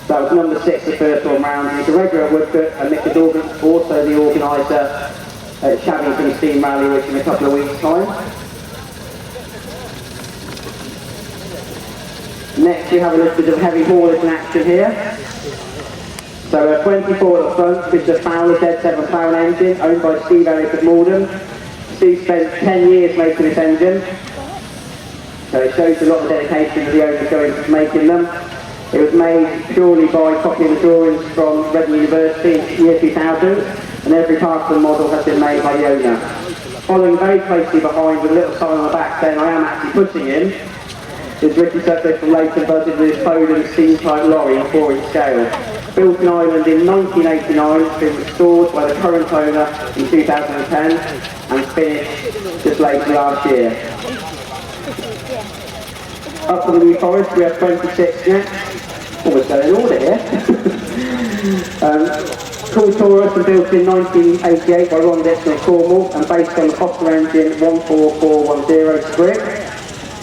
That was number 6 the first one round. He's a regular at Woodcote, and Mr. Dorgan's also the organiser at Shavington Steam Rally, which is in a couple of weeks' time. Next we have a little bit of heavy haulage in action here. So 24 at the front, this is a Fowler Z7 Fowler engine, owned by Steve Elliott of Malden. Steve spent 10 years making this engine, so it shows a lot of dedication of the owners going into making them. It was made purely by copying the drawings from Ridvidd University in the year 2000, and every part of the model has been made by the owner. Following very closely behind with a little sign on the back saying I am actually pushing in, is Ricky Sutcliffe from Leighton Buzzard with his Foden steam-type lorry in 4-inch scale. Built in Ireland in 1989, it's been restored by the current owner in 2010 and finished just late last year. Up from the New Forest we have 26 next. Almost going in order here. Called Taurus and built in 1988 by Ron Dixon of Cornwall and based on the Foster engine 14410 script.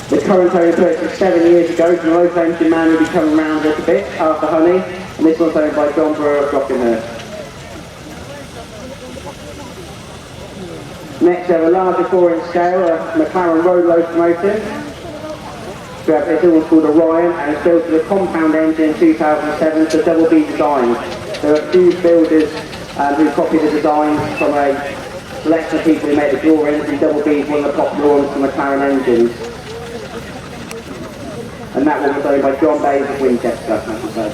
The current owner purchased 7 years ago from the local engine man who will be coming around a little bit after Honey, and this one's owned by John Brewer of Brockenhurst. Next we have a larger 4-inch scale, a McLaren road locomotive. We have this one called Orion and it's built with a compound engine in 2007, so double B design. There are a few builders who copied the designs from a selection of people who made the drawings, and double B is one of the popular ones from McLaren engines. And that one was owned by John Bays of Winchester, I should say.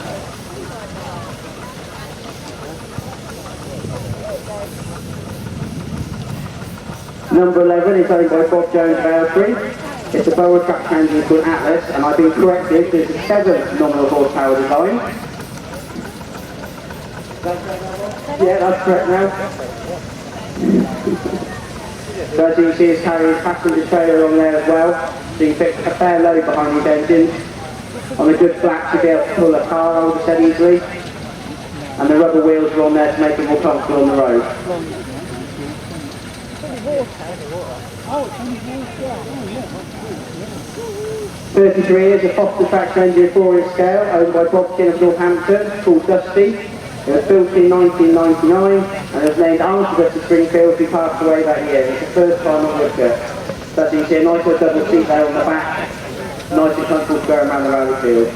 Number 11 is owned by Bob Jones of Aylesbury. It's a Borough traction engine called Atlas, and I've been corrected, there's a 7 nominal horsepower design. Yeah, that's correct now. So as you can see, it's carrying a passenger trailer on there as well, so you can fit a fair load behind these engines. On a good flat to be able to pull a car, I would have said easily. And the rubber wheels are on there to make it more comfortable on the road. 33 is a Foster traction engine 4-inch scale owned by Bob Kin of Northampton called Dusty. It was built in 1999 and it was named after Dusty Springfield who passed away that year. It's the first time on Woodcote. So as you can see a nice little double seat there on the back. Nice and comfortable to go around the field.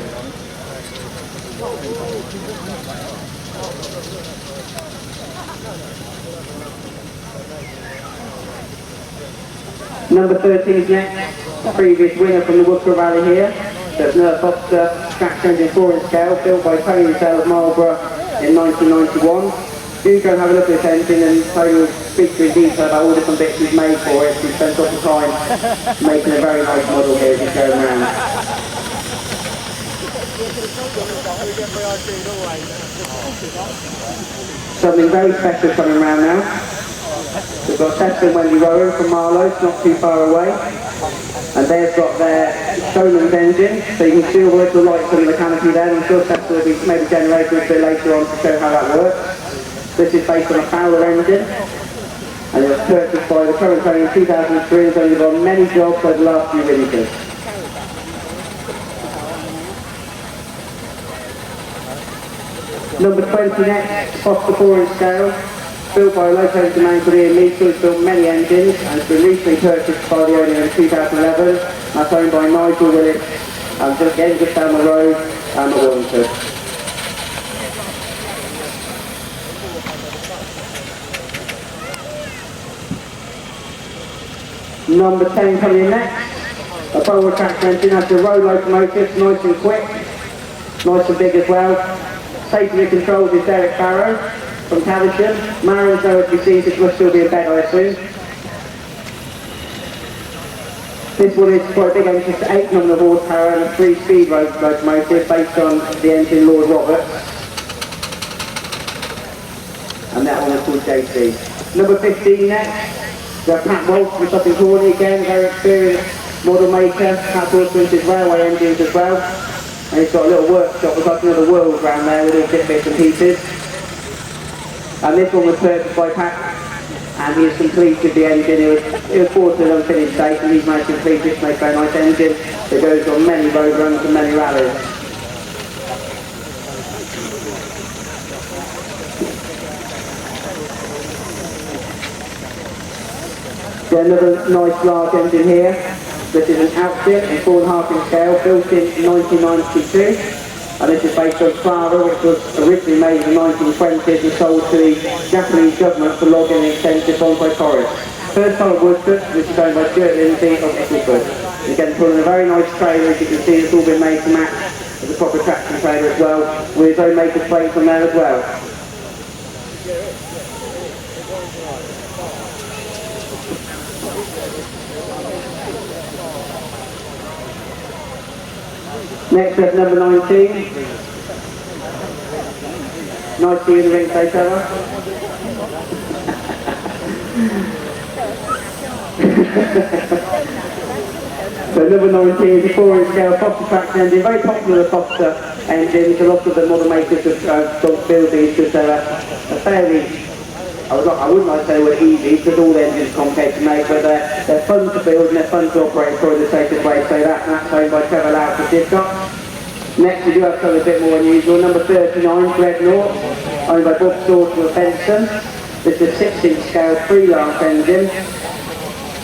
Number 13 is next, the previous winner from the Woodcote Rally here. So it's another Foster traction engine 4-inch scale built by Tony Russell of Marlborough in 1991. Do go and have a look at this engine and Tony will speak to you in detail about all the different bits he's made for it. He's spent lots of time making a very nice model here as he's going around. Something very special coming around now. We've got Seth and Wendy Rowan from Marlow, it's not too far away. And they've got their Showman's engine, so you can see all the little lights on the canopy there. I'm sure Seth will be maybe generating a bit later on to show how that works. This is based on a Fowler engine, and it was purchased by the current owner in 2003 and has only done many jobs over the last few winters. Number 20 next, Foster 4-inch scale, built by a local engine man called Ian Measter, who's built many engines and has been recently purchased by the owner in 2011. That's owned by Nigel Willis, just down the road at Woodcote. Number 10 coming in next, a Borough traction engine. That's a road locomotive, nice and quick, nice and big as well. Safety controls is Derek Barrow from Caversham. Maron's nowhere to be seen, so must still be in bed I assume. This one is quite a big engine, it's 8 nominal horsepower and a 3-speed locomotive based on the engine Lord Roberts. And that one is called JC. Number 15 next. We have Pat Walsh from Sutton Corney again, very experienced model maker. Pat's also into his railway engines as well. And he's got a little workshop, we've got another world around there with all bits and pieces. And this one was purchased by Pat, and he has completed the engine. It was bought to an unfinished state, and he's managed to complete this, make a very nice engine that goes on many road runs and many rallies. Then another nice large engine here. This is an outfit in 4.5 inch scale, built in 1992. And this is based on Trevor, which was originally made in the 1920s and sold to the Japanese government for logging and extensive bonsai forests. First time at Woodcote, which is owned by Stuart Lindsay of Ridvidd. Again, put in a very nice trailer, as you can see, it's all been made to match as a proper traction trailer as well, with his own maker's plates on there as well. Next up, number 19. Nice to see you in the ring today, Trevor. So number 19 is a 4-inch scale Foster traction engine, very popular Foster engines. A lot of the model makers have built these because they're fairly, I wouldn't like to say they were easy because all the engines are complicated to make, but they're fun to build and they're fun to operate for the safest way. So that's owned by Trevor of Woodcote. Next we do have something a bit more unusual. Number 39, Dreadnought, owned by Bob Stawson of Benson. This is a 6-inch scale 3-lance engine.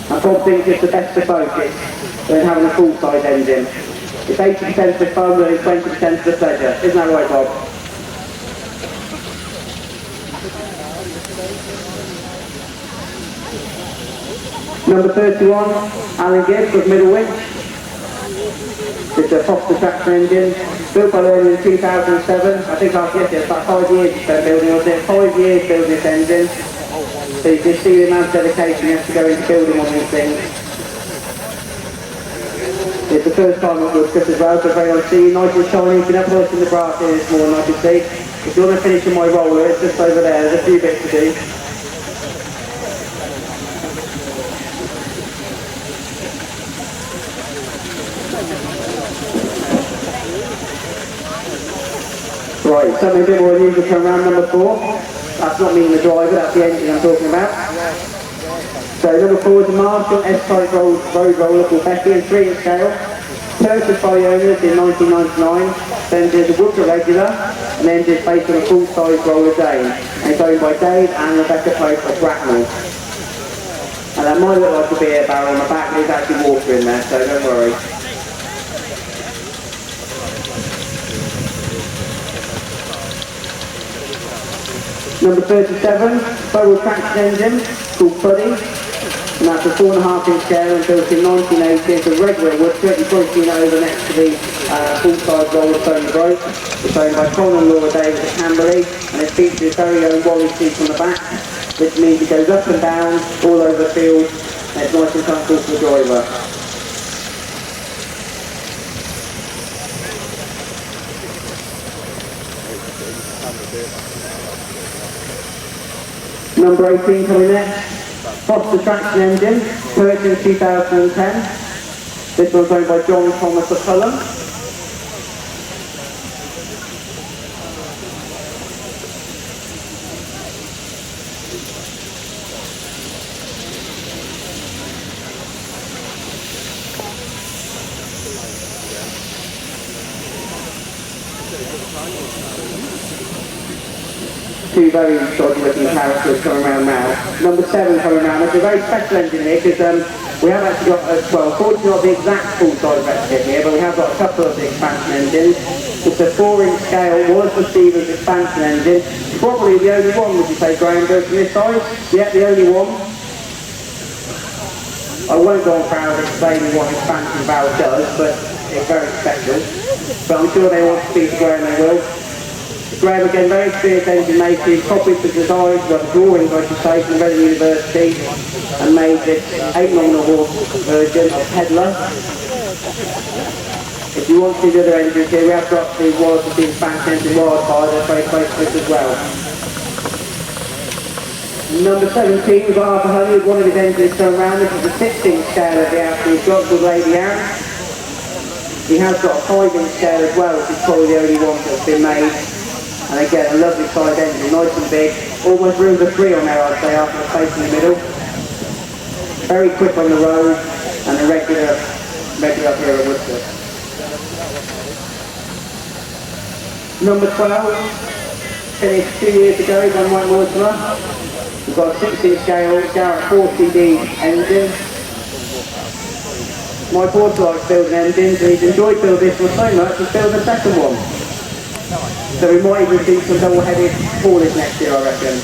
And Bob thinks it's the best of both than having a full-size engine. It's 80% for fun and 20% for pleasure. Isn't that right, Bob? Number 31, Alan Gibbs of Middle Winch. It's a Foster traction engine, built by Learning in 2007. I think after yesterday, it's about 5 years he spent building, was it? 5 years building this engine. So you can see the amount of dedication you have to go into building one of these things. It's the first time at Woodcote as well, so very nice to see you, nice and shiny. You can have a look in the brass here this morning, I can see. If you want to finish in my roller, it's just over there, there's a few bits to do. Right, something a bit more unusual come around, number 4. That's not meaning the driver, that's the engine I'm talking about. So number 4 is a Marshall S-type road roller called Becky in 3-inch scale. Purchased by the owners in 1999. Then there's a Woodcote regular, and then it's based on a full-size roller Dane. And it's owned by Dave and Rebecca Pope of Bracknell. And that might look like a beer barrel on the back, there's actually water in there, so don't worry. Number 37, four-wheel traction engine called Puddy, and that's a 4.5-inch scale and built in 1980. It's a regular Woodcote. You've probably seen it over next to the full-size roller stone broke. It's owned by Colin and Laura Davis at Camberley, and it features its very own Wally seat on the back, which means it goes up and down all over the field, and it's nice and comfortable for the driver. Number 18 coming next, Foster traction engine, purchased in 2010. This one's owned by John Thomas of Fulham. Two very dodgy looking characters coming around now. Number 7 coming around. It's a very special engine here because we have actually got, well, unfortunately not the exact full-size retrofit here, but we have got a couple of the expansion engines. It's a 4-inch scale, was the Stevens expansion engine. Probably the only one, would you say, Graham, built from this size? Yeah, the only one. I won't go on proud explaining what expansion valve does, but it's very special. But I'm sure they want to speak to Graham, they will. Graham, again, very experienced engine maker. He copied the designs, well, the drawings, I should say, from Reading University, and made this 8 nominal horse version of Peddler. If you want to see the other engines here, we have got the Wallace expansion engine Wildfire, they're very close to this as well. Number 17, we've got Arthur Honey with one of his engines come around. This is the 16th scale of the outfit he's got called Lady Anne. He has got a 5-inch scale as well, which is probably the only one that's been made. And again, a lovely size engine, nice and big, almost room for 3 on there, I'd say, after the space in the middle. Very quick on the road, and a regular up here at Woodcote. Number 12, finished 2 years ago, he's on White Mortimer. got a 16 scale Garrett 4CD engine. Mike also likes building engines, and he's enjoyed building this one so much, he's built a second one. So we might even see some double-headed haulage next year, I reckon.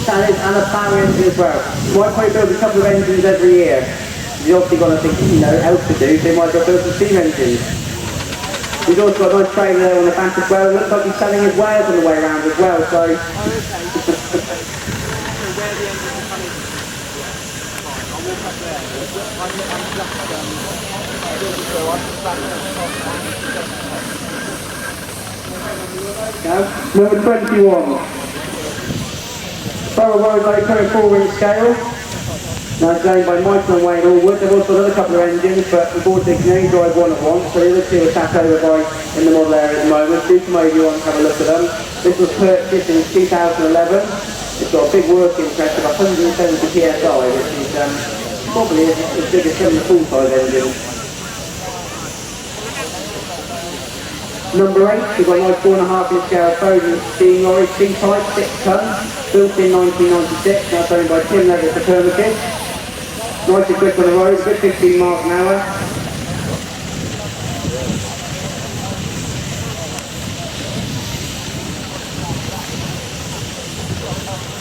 And a power engine as well. Might probably build a couple of engines every year. He's obviously got nothing, else to do, so he might go build some steam engines. He's also got a nice trailer there on the back as well. It looks like he's selling his whales on the way around as well, so... Number 21. Barrel Road Loco 4-inch scale. Now it's owned by Michael and Wayne Allwood. They've also got another couple of engines, but unfortunately you can only drive one at once, so the other two are sat over by in the model area at the moment. Do come over if you want to have a look at them. This was purchased in 2011. It's got a big working pressure of 170 psi, which is probably as big as some of the full-size engines. Number 8, we've got a nice 4.5-inch scale Foden steam lorry, C-type, 6 tonne, built in 1996, now owned by Tim Levitt Affirmative. Nice and quick on the road, a good 15 miles an hour.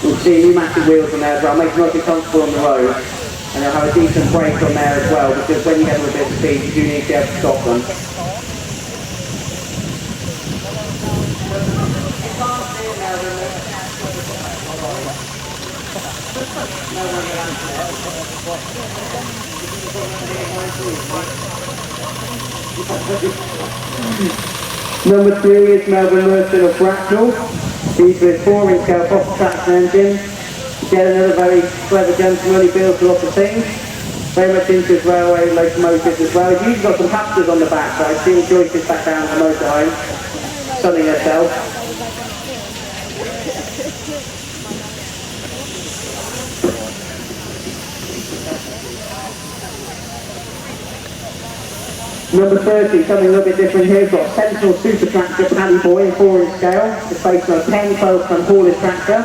You'll see pneumatic wheels on there as well, makes it nice and comfortable on the road. And they'll have a decent brake on there as well, because when you get a little bit of speed, you do need to be able to stop them. Number 3 is Melbourne Merton of Bracknell. These with 4-inch scale Foster traction engine. Again, another very clever gentleman, he builds a lot of things. Very much into his railway locomotives as well. He's usually got some pastures on the back, so I see Joyce is back down the motorhome, sunning herself. Number 30, something a little bit different here. We've got a Sentinel Super Tractor Paddy Boy in 4-inch scale. It's based on a 10-12-ton haulage tractor.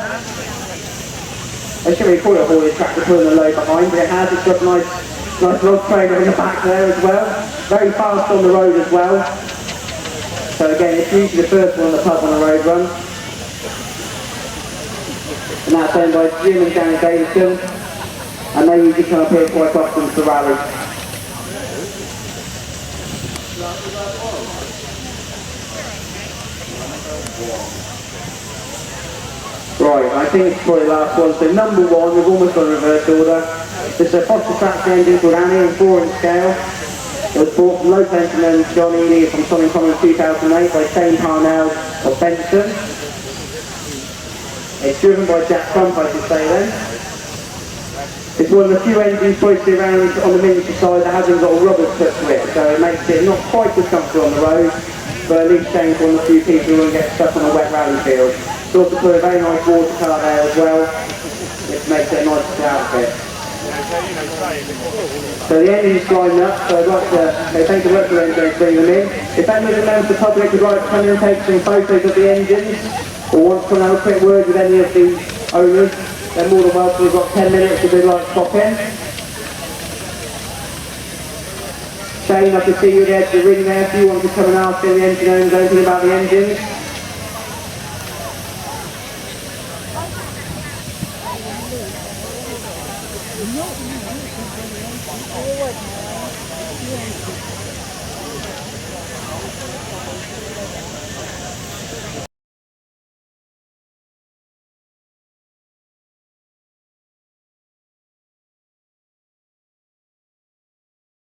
I shouldn't really call it a haulage tractor, pulling the load behind, but it has. It's got a nice log trailer in the back there as well. Very fast on the road as well. So again, it's usually the first one on the pub on a road run. And that's owned by Jim and Janet Davison. And they usually come up here quite often for rallies. Right, I think it's probably the last one. So number 1, we've almost got a reverse order. This is a Foster traction engine called Annie in 4-inch scale. It was bought from local engineer John Ely from Sonning Common in 2008 by Shane Parnell of Benson. It's driven by Jack Trump, I should say then. It's one of the few engines posted around on the miniature side that hasn't got a rubber cut to it, so it makes it not quite as comfortable on the road, but at least Shane's one of the few people who won't get stuck on a wet rally field. It's also put a very nice watercolour there as well, which makes it a nice outfit. So the engine's lined up, so I'd like to say thank you very much for the engine and bring them in. If any of the members of the public would like to come in and take some photos of the engines, or want to come and have a quick word with any of the owners, they're more than welcome. We've got 10 minutes if they'd like to pop in. Shane, I can see you at the edge of the ring there if you want to come and ask any engine owners anything about the engines.